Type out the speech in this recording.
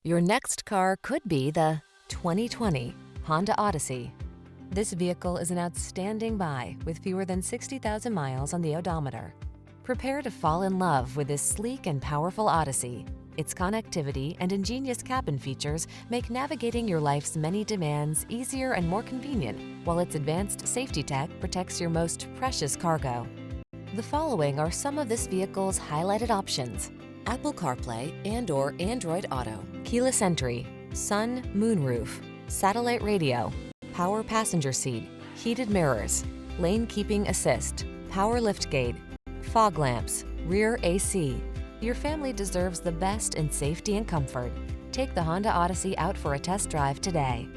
Your next car could be the 2020 Honda Odyssey. This vehicle is an outstanding buy with fewer than 60,000 miles on the odometer. Prepare to fall in love with this sleek and powerful Odyssey. Its connectivity and ingenious cabin features make navigating your life's many demands easier and more convenient, while its advanced safety tech protects your most precious cargo. The following are some of this vehicle's highlighted options: Apple CarPlay and/or Android Auto, keyless entry, sun, moonroof, satellite radio, power passenger seat, heated mirrors, lane keeping assist, power liftgate, fog lamps, rear AC. Your family deserves the best in safety and comfort. Take the Honda Odyssey out for a test drive today.